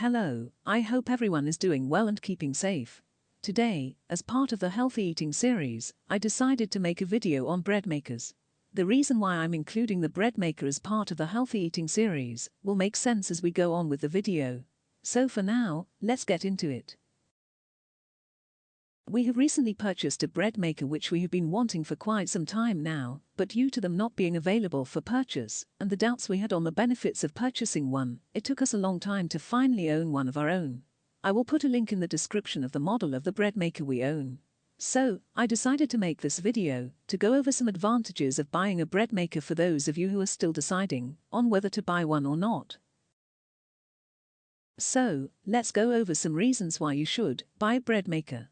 Hello, I hope everyone is doing well and keeping safe. Today, as part of the healthy eating series, I decided to make a video on bread makers. The reason why I'm including the bread maker as part of the healthy eating series will make sense as we go on with the video. So for now, let's get into it. We have recently purchased a bread maker which we have been wanting for quite some time now, but due to them not being available for purchase, and the doubts we had on the benefits of purchasing one, it took us a long time to finally own one of our own. I will put a link in the description of the model of the bread maker we own. So, I decided to make this video, to go over some advantages of buying a bread maker for those of you who are still deciding on whether to buy one or not. So, let's go over some reasons why you should buy a bread maker.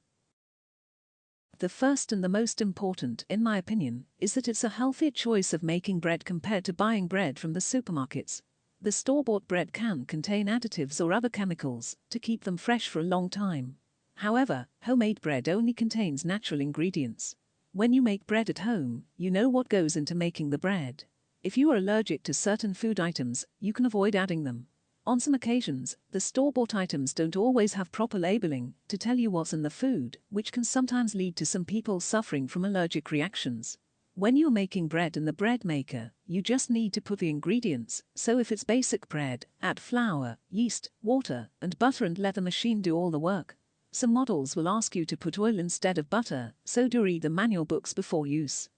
The first and the most important, in my opinion, is that it's a healthier choice of making bread compared to buying bread from the supermarkets. The store-bought bread can contain additives or other chemicals to keep them fresh for a long time. However, homemade bread only contains natural ingredients. When you make bread at home, you know what goes into making the bread. If you are allergic to certain food items, you can avoid adding them. On some occasions, the store-bought items don't always have proper labeling to tell you what's in the food, which can sometimes lead to some people suffering from allergic reactions. When you're making bread in the bread maker, you just need to put the ingredients, so if it's basic bread, add flour, yeast, water, and butter and let the machine do all the work. Some models will ask you to put oil instead of butter, so do read the manual books before use.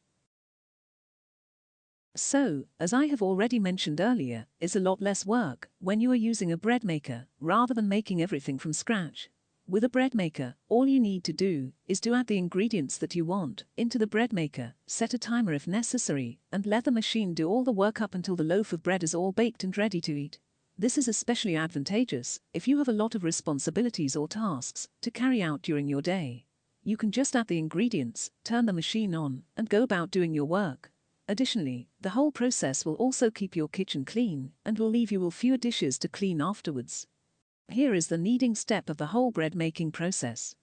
So, as I have already mentioned earlier, it's a lot less work when you are using a bread maker, rather than making everything from scratch. With a bread maker, all you need to do is to add the ingredients that you want into the bread maker, set a timer if necessary, and let the machine do all the work up until the loaf of bread is all baked and ready to eat. This is especially advantageous if you have a lot of responsibilities or tasks to carry out during your day. You can just add the ingredients, turn the machine on, and go about doing your work. Additionally, the whole process will also keep your kitchen clean and will leave you with fewer dishes to clean afterwards. Here is the kneading step of the whole bread making process.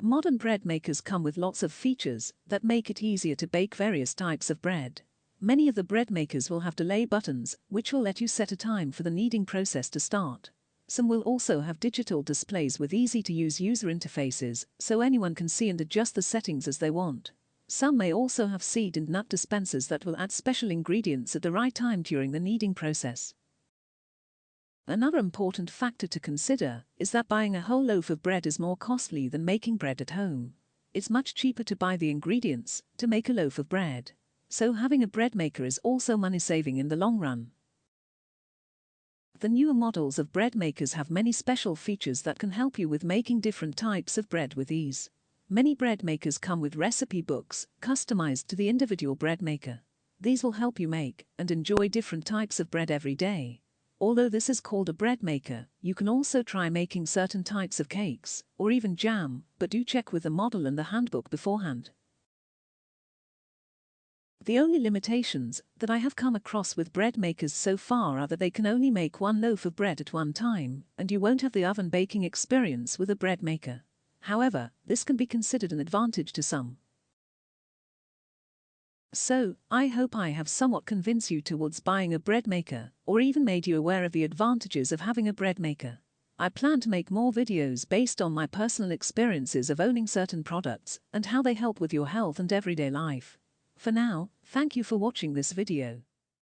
Modern bread makers come with lots of features that make it easier to bake various types of bread. Many of the bread makers will have delay buttons, which will let you set a time for the kneading process to start. Some will also have digital displays with easy-to-use user interfaces, so anyone can see and adjust the settings as they want. Some may also have seed and nut dispensers that will add special ingredients at the right time during the kneading process. Another important factor to consider is that buying a whole loaf of bread is more costly than making bread at home. It's much cheaper to buy the ingredients to make a loaf of bread. So having a bread maker is also money-saving in the long run. The newer models of bread makers have many special features that can help you with making different types of bread with ease. Many bread makers come with recipe books, customized to the individual bread maker. These will help you make and enjoy different types of bread every day. Although this is called a bread maker, you can also try making certain types of cakes, or even jam, but do check with the model and the handbook beforehand. The only limitations that I have come across with bread makers so far are that they can only make one loaf of bread at one time, and you won't have the oven baking experience with a bread maker. However, this can be considered an advantage to some. So, I hope I have somewhat convinced you towards buying a bread maker, or even made you aware of the advantages of having a bread maker. I plan to make more videos based on my personal experiences of owning certain products and how they help with your health and everyday life. For now, thank you for watching this video.